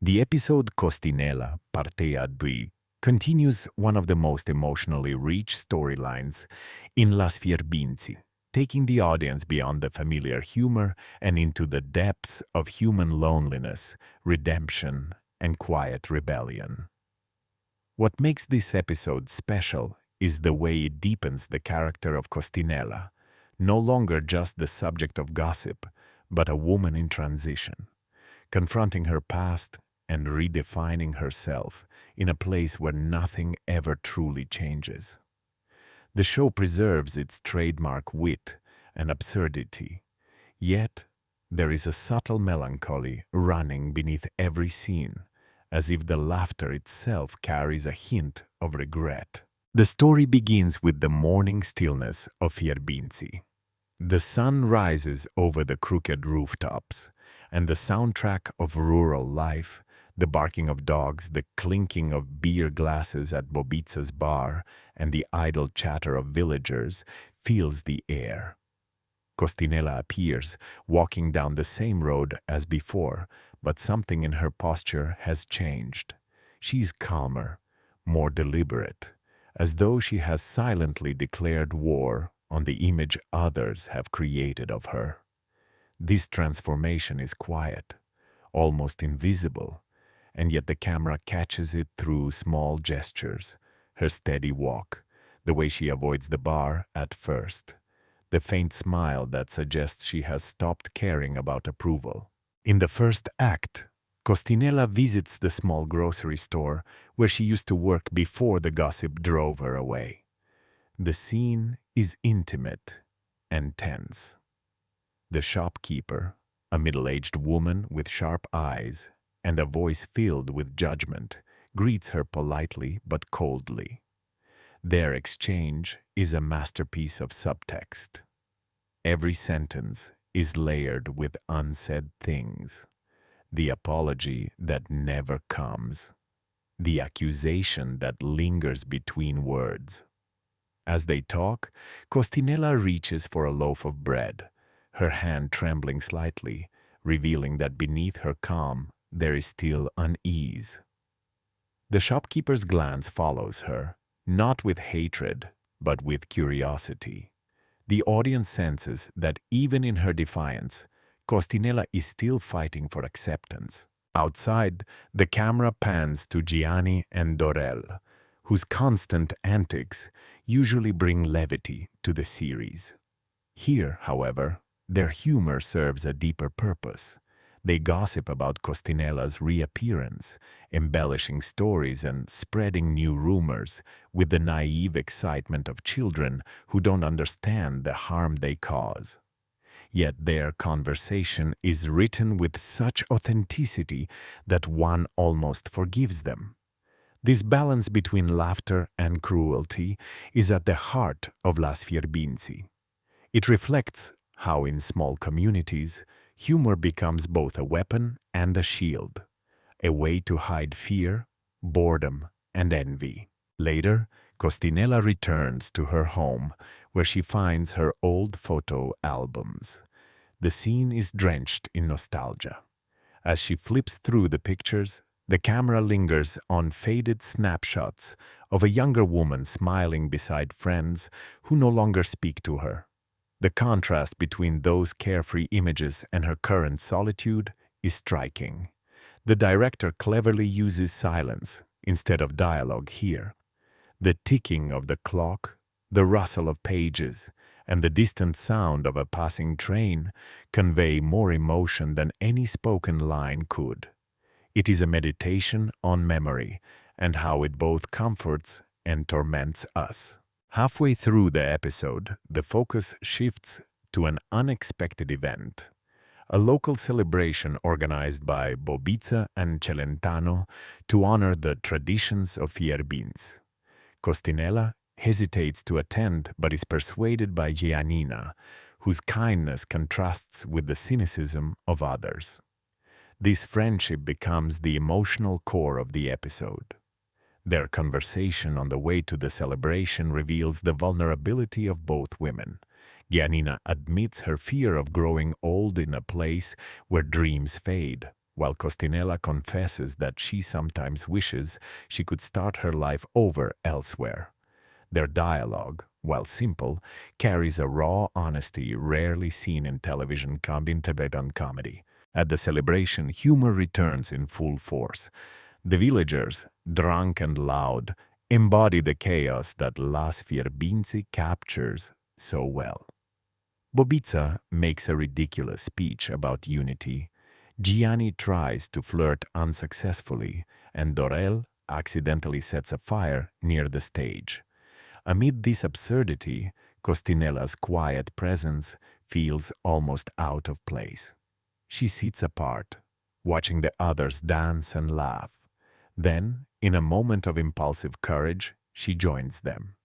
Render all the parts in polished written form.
The episode Costinella, Partea 2, continues one of the most emotionally rich storylines in Las Fierbinți, taking the audience beyond the familiar humor and into the depths of human loneliness, redemption, and quiet rebellion. What makes this episode special is the way it deepens the character of Costinella, no longer just the subject of gossip, but a woman in transition, confronting her past and redefining herself in a place where nothing ever truly changes. The show preserves its trademark wit and absurdity, yet there is a subtle melancholy running beneath every scene, as if the laughter itself carries a hint of regret. The story begins with the morning stillness of Fierbinți. The sun rises over the crooked rooftops, and the soundtrack of rural life, the barking of dogs, the clinking of beer glasses at Bobica's bar, and the idle chatter of villagers fills the air. Costinella appears, walking down the same road as before, but something in her posture has changed. She is calmer, more deliberate, as though she has silently declared war on the image others have created of her. This transformation is quiet, almost invisible, and yet the camera catches it through small gestures, her steady walk, the way she avoids the bar at first, the faint smile that suggests she has stopped caring about approval. In the first act, Costinella visits the small grocery store where she used to work before the gossip drove her away. The scene is intimate and tense. The shopkeeper, a middle-aged woman with sharp eyes and a voice filled with judgment, greets her politely but coldly. Their exchange is a masterpiece of subtext. Every sentence is layered with unsaid things. The apology that never comes. The accusation that lingers between words. As they talk, Costinella reaches for a loaf of bread, her hand trembling slightly, revealing that beneath her calm there is still unease. The shopkeeper's glance follows her, not with hatred, but with curiosity. The audience senses that even in her defiance, Costinella is still fighting for acceptance. Outside, the camera pans to Gianni and Dorel, whose constant antics usually bring levity to the series. Here, however, their humor serves a deeper purpose. They gossip about Costinella's reappearance, embellishing stories and spreading new rumors with the naive excitement of children who don't understand the harm they cause. Yet their conversation is written with such authenticity that one almost forgives them. This balance between laughter and cruelty is at the heart of Las Fierbinți. It reflects how in small communities, humor becomes both a weapon and a shield, a way to hide fear, boredom, and envy. Later, Costinella returns to her home, where she finds her old photo albums. The scene is drenched in nostalgia. As she flips through the pictures, the camera lingers on faded snapshots of a younger woman smiling beside friends who no longer speak to her. The contrast between those carefree images and her current solitude is striking. The director cleverly uses silence instead of dialogue here. The ticking of the clock, the rustle of pages, and the distant sound of a passing train convey more emotion than any spoken line could. It is a meditation on memory and how it both comforts and torments us. Halfway through the episode, the focus shifts to an unexpected event. A local celebration organized by Bobica and Celentano to honor the traditions of Fierbinți. Costinella hesitates to attend but is persuaded by Giannina, whose kindness contrasts with the cynicism of others. This friendship becomes the emotional core of the episode. Their conversation on the way to the celebration reveals the vulnerability of both women. Giannina admits her fear of growing old in a place where dreams fade, while Costinella confesses that she sometimes wishes she could start her life over elsewhere. Their dialogue, while simple, carries a raw honesty rarely seen in television Tibetan comedy. At the celebration, humor returns in full force. The villagers, drunk and loud, embody the chaos that Las Fierbinți captures so well. Bobica makes a ridiculous speech about unity. Gianni tries to flirt unsuccessfully, and Dorel accidentally sets a fire near the stage. Amid this absurdity, Costinella's quiet presence feels almost out of place. She sits apart, watching the others dance and laugh. Then, in a moment of impulsive courage, she joins them.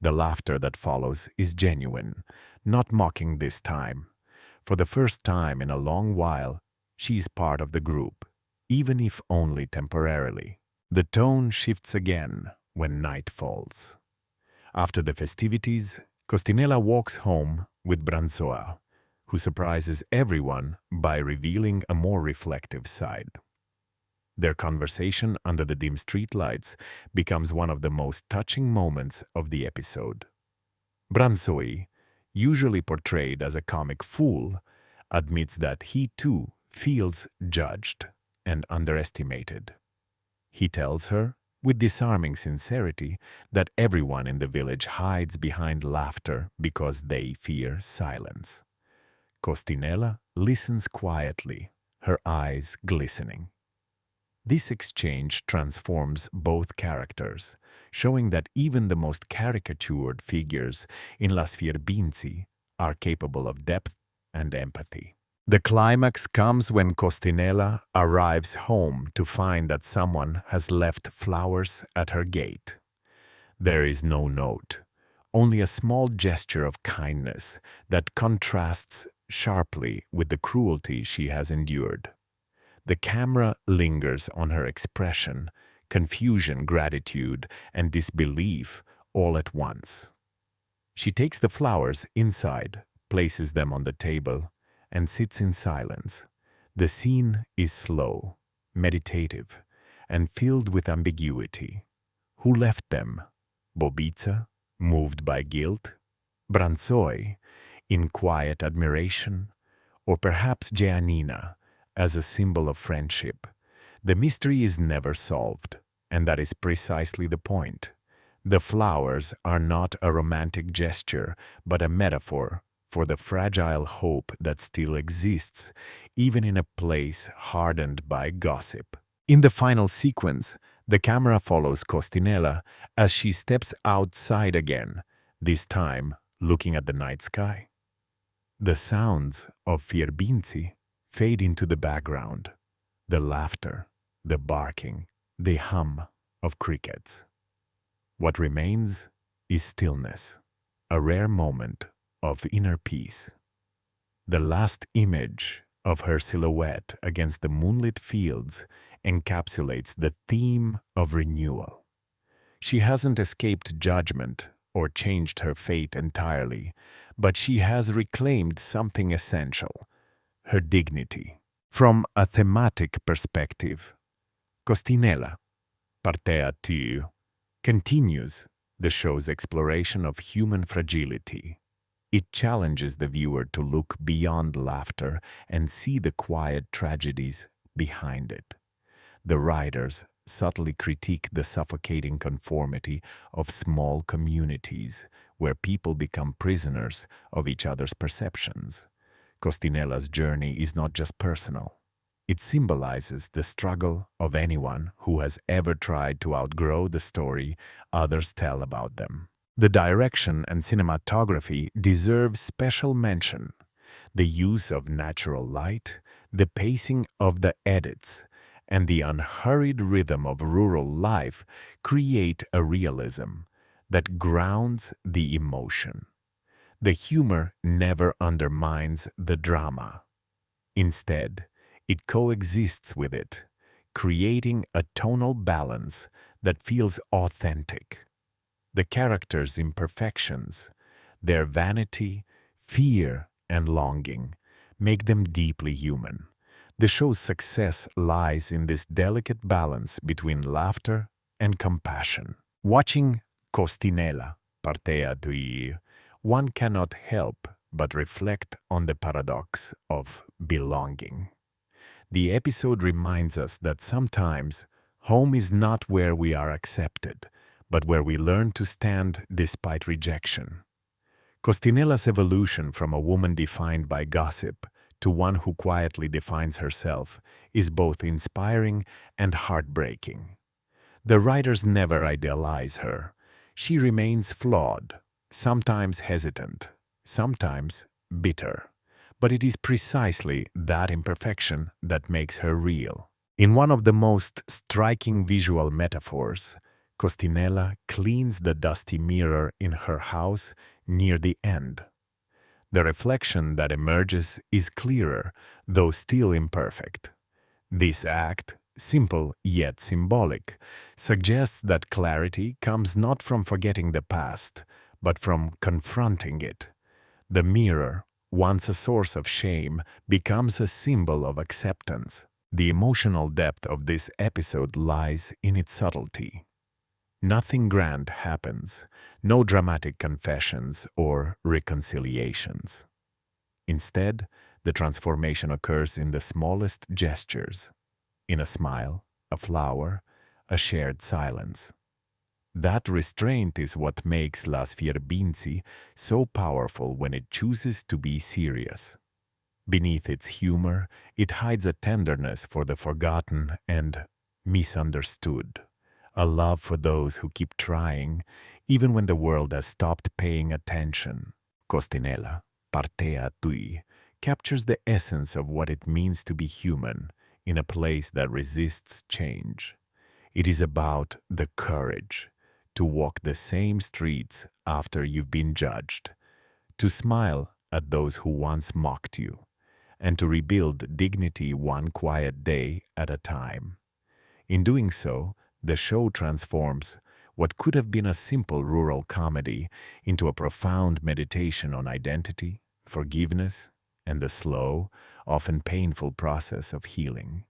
The laughter that follows is genuine, not mocking this time. For the first time in a long while, she is part of the group, even if only temporarily. The tone shifts again when night falls. After the festivities, Costinella walks home with Bransoa, who surprises everyone by revealing a more reflective side. Their conversation under the dim streetlights becomes one of the most touching moments of the episode. Bransoi, usually portrayed as a comic fool, admits that he too feels judged and underestimated. He tells her, with disarming sincerity, that everyone in the village hides behind laughter because they fear silence. Costinella listens quietly, her eyes glistening. This exchange transforms both characters, showing that even the most caricatured figures in Las Fierbinți are capable of depth and empathy. The climax comes when Costinella arrives home to find that someone has left flowers at her gate. There is no note, only a small gesture of kindness that contrasts sharply with the cruelty she has endured. The camera lingers on her expression, confusion, gratitude, and disbelief all at once. She takes the flowers inside, places them on the table, and sits in silence. The scene is slow, meditative, and filled with ambiguity. Who left them? Bobica, moved by guilt? Bransoi, in quiet admiration? Or perhaps Giannina, as a symbol of friendship? The mystery is never solved, and that is precisely the point. The flowers are not a romantic gesture, but a metaphor for the fragile hope that still exists, even in a place hardened by gossip. In the final sequence, the camera follows Costinella as she steps outside again, this time looking at the night sky. The sounds of Fierbinți fade into the background, the laughter, the barking, the hum of crickets. What remains is stillness, a rare moment of inner peace. The last image of her silhouette against the moonlit fields encapsulates the theme of renewal. She hasn't escaped judgment or changed her fate entirely, but she has reclaimed something essential: her dignity. From a thematic perspective, Costinella, Partea 2, continues the show's exploration of human fragility. It challenges the viewer to look beyond laughter and see the quiet tragedies behind it. The writers subtly critique the suffocating conformity of small communities where people become prisoners of each other's perceptions. Costinella's journey is not just personal. It symbolizes the struggle of anyone who has ever tried to outgrow the story others tell about them. The direction and cinematography deserve special mention. The use of natural light, the pacing of the edits, and the unhurried rhythm of rural life create a realism that grounds the emotion. The humor never undermines the drama. Instead, it coexists with it, creating a tonal balance that feels authentic. The characters' imperfections, their vanity, fear, and longing make them deeply human. The show's success lies in this delicate balance between laughter and compassion. Watching Costinella, Partea 2, one cannot help but reflect on the paradox of belonging. The episode reminds us that sometimes home is not where we are accepted, but where we learn to stand despite rejection. Costinella's evolution from a woman defined by gossip to one who quietly defines herself is both inspiring and heartbreaking. The writers never idealize her. She remains flawed, sometimes hesitant, sometimes bitter. But it is precisely that imperfection that makes her real. In one of the most striking visual metaphors, Costinella cleans the dusty mirror in her house near the end. The reflection that emerges is clearer, though still imperfect. This act, simple yet symbolic, suggests that clarity comes not from forgetting the past, but from confronting it. The mirror, once a source of shame, becomes a symbol of acceptance. The emotional depth of this episode lies in its subtlety. Nothing grand happens, no dramatic confessions or reconciliations. Instead, the transformation occurs in the smallest gestures, in a smile, a flower, a shared silence. That restraint is what makes Las Fierbinți so powerful when it chooses to be serious. Beneath its humor, it hides a tenderness for the forgotten and misunderstood, a love for those who keep trying, even when the world has stopped paying attention. Costinella, Partea 2, captures the essence of what it means to be human in a place that resists change. It is about the courage to walk the same streets after you've been judged, to smile at those who once mocked you, and to rebuild dignity one quiet day at a time. In doing so, the show transforms what could have been a simple rural comedy into a profound meditation on identity, forgiveness, and the slow, often painful process of healing.